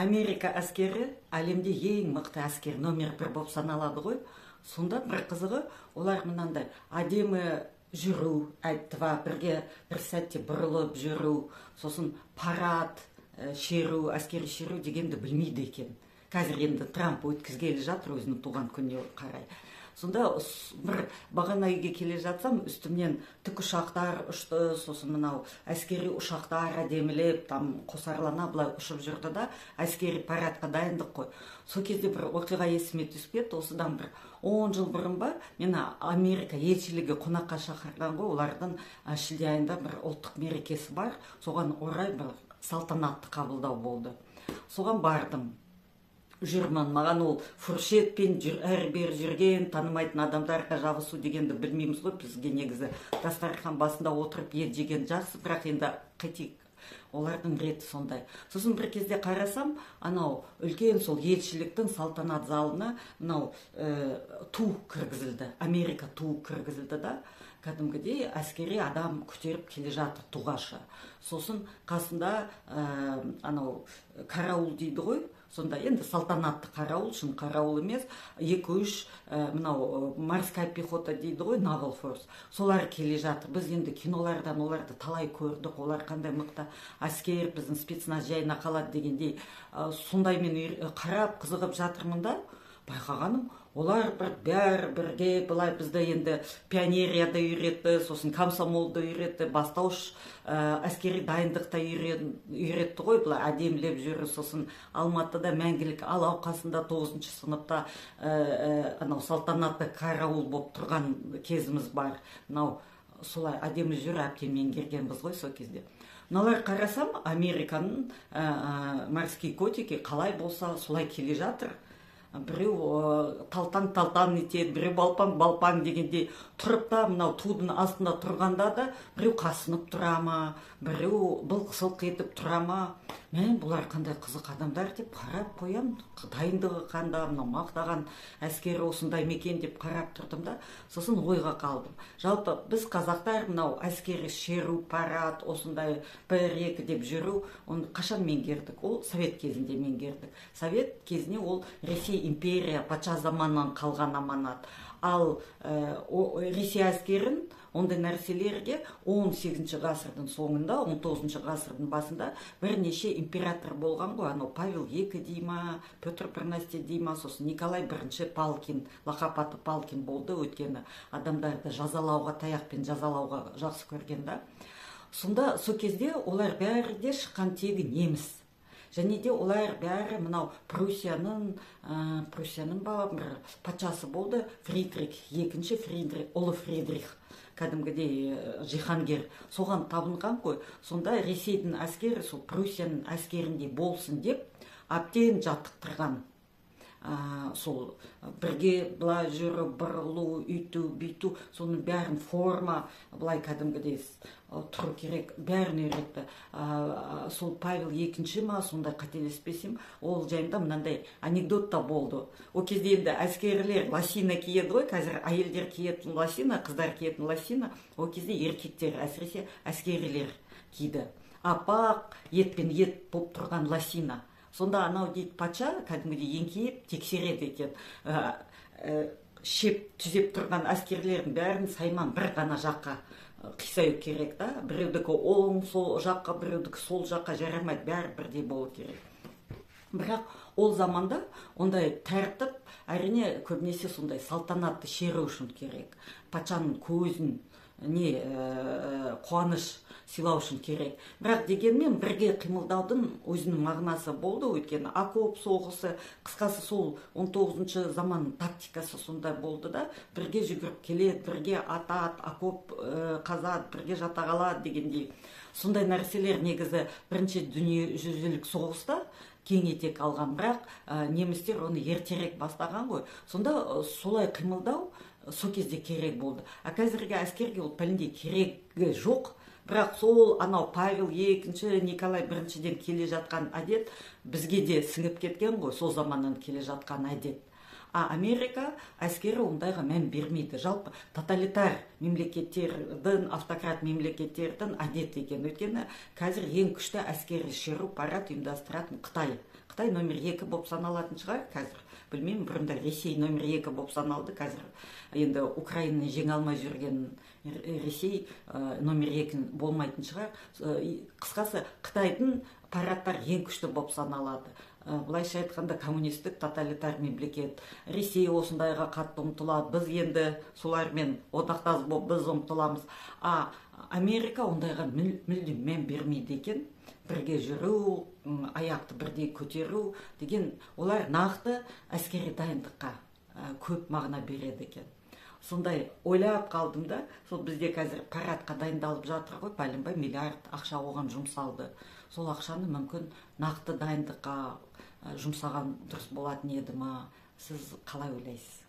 Америка әскері әлемде ең мықты әскер номер 1 болып саналады ғой. Сонда бір қызығы, олар мынандай әдемі жүру, бірге бір сәтте бұрылып жүру, сосын парад, шеру, әскери шеру дегенді білмейді екен. Қазір енді Трамп өткізгелі жатыр өзінің туған күніне қарай. Сонда бір бағана үйге келе жатсам, үстімнен тікұшақтар ұшты, сосын мынау әскери ұшақтар әдемілеп, там қосарлана былай ұшып жүрді да, әскери парадқа дайындық қой. Сол кезде бір оқиға есіме түсіп кетті, осыдан бір 10 жыл бұрын ба, мені Америка елшілігі қонаққа шақырған ғой, олардың шілде айында бір ұлттық мерекесі бар, соған орай бір салтанатты қабылдау болды. Соған бардым. Жүрмін, маған ол фуршетпен әрбер жүрген, танымайтын адамдарға жабысу дегенді білмейміз ғой, бізге негізі дастархан басында отырып ет жеген жақсы, бірақ енді қайтейік, олардың реті сондай. Сосын бір кезде қарасам, анау үлкен сол елшіліктің салтанат залына мынау ту кіргізілді, Америка ту кіргізілді да, кәдімгідей әскери адам көтеріп келе жатыр туғашы. Сосын қасында анау қарауыл дейді ғой, сонда енді салтанатты қарауыл, шын қарауыл емес, 2-3 мынау морская пехота дейді ғой, naval force. Солар келе жатыр. Біз енді кинолардан оларды талай көрдік, олар қандай мықты әскер, біздің спецназ жайына қалады дегендей. Сондай мен қарап, қызығып жатырмын да, байқағаным, олар бәрі бірге былай бізді енді пионерияда үйретті, сосын комсомолда үйретті, бастауыш әскери дайындықта үйретті ғой, былай әдемілеп жүрі, сосын Алматыда мәңгілік алауқасында 9 сыныпта анау салтанатты қарауыл болып тұрған кезіміз бар. Мынау солай әдемі жүр әбден меңгергенбіз ғой сол кезде. Мыналар қарасам, Американың морские котики қалай болса солай келе жатыр. Біреу талтан етеді, біреу балпаң дегенде тұрып та, мынау тудың астында тұрғанда да, біреу қасынып тұра ма, біреу былқ-сылқ етіп тұра ма. Мен бұлар қандай қызық адамдар деп қарап қоям, дайындығы қанда, мынау мақтаған әскері осындай мекен деп қарап тұрдым да, сосын ойға қалдым. Жалпы біз қазақтар мынау әскери шеру, парад, осындай 1-2 деп жүру, оны қашан меңгердік? Ол совет кезінде меңгердік. Совет кезіне ол Ресей империя патша заманынан қалған аманат. Ал Ресей әскерін ондай нәрселерге 18 ғасырдың соңында, 19 ғасырдың басында бірнеше император болған ғой, анау Павел II дейма, Петр I дейма, сосын Николай I Палкин, лақап аты Палкин болды, өткені адамдарды жазалауға, таяқпен жазалауға жақсы көрген да. Сонда сол кезде олар бәрі де шыққан тегі неміс. Және де олар бәрі мынау Пруссияның бір патшасы болды, Фридрих II Фридрих, ұлы Фридрих, кәдімгідей жиһангер, соған табынған ғой. Сонда Ресейдің әскері сол Пруссияның әскерінде болсын деп әбден жаттықтырған. Сол бірге былай жүріп, бұрылу, үйту, бүйту, соның бәрін форма, былай кәдімгідей тұру керек, бәрін үйретті. Сол Павел II ма, сондай қателеспесем, ол жайында мынандай анекдот та болды. О кезде енді әскерлер лосина киеді ғой, қазір әйелдер киетін лосина, қыздар киетін лосина, о кезде еркектер, әсіресе әскерлер киді. Апақ, етпен ет болып тұрған лосина. Сонда анау дейді патша, кәдімгідей еңкейіп тексереді екен. Шеп түзеп тұрған әскерлердің бәрін сайман бір ғана жаққа қисаю керек да. Біреудікі оң сол жаққа, біреудікі сол жаққа жарамайды, бәрі бірдей болу керек. Бірақ ол заманда ондай тәртіп әрине көбінесе сондай салтанатты шеру үшін керек. Патшаның көзін қуаныш сыйлау үшін керек. Бірақ дегенмен бірге қимылдаудың өзінің мағынасы болды, өйткені окоп соғысы, қысқасы сол 19 заман тактикасы сондай болды да, бірге жүгіріп келеді, бірге атады, окоп қазады, бірге жата қалады дегендей. Сондай нәрселер негізі бірінші дүниежүзілік соғыста кең етек алған, бірақ немістер оны ертерек бастаған ғой. Сонда солай қимылдау сол кезде керек болды. Қазіргі әскерге ол пәлінде керегі жоқ. Бірақ сол анау Павел II, Николай I келе жатқан әдет бізге де сіңіп кеткен ғой, сол заманнан келе жатқан әдет. Америка әскері ондайға мән бермейді. Жалпы тоталитар мемлекеттердің, автократ мемлекеттердің әдеті екен. Өйткені қазір ең күшті әскери шеру парад ұйымдастыратын Қытай. Қытай номер 2 болып саналатын шығар қазір. Білмеймін, бұрында Ресей номер 2 болып саналды, қазір енді Украина жеңе алмай жүрген Ресей номер 2 болмайтын шығар. Қысқасы, Қытайдың парадтар ең күшті болып саналады. Былайша айтқанда коммунистік тоталитар мемлекет. Ресей осындайға қатты ұмтылады. Біз енді солармен одақтас болып біз ұмтыламыз. Америка ондайға мүлдем мән бермейді екен. Бірге жүру, аяқты бірдей көтеру деген, олар нақты әскери дайындыққа көп мағына береді екен. Сондай ойлап қалдым да, сол бізде қазір парадқа дайындалып жатыр ғой, бәленбай миллиард ақша оған жұмсалды. Сол ақшаны мүмкін нақты дайындыққа жұмсаған дұрыс болатын еді ма? Сіз қалай ойлайсыз?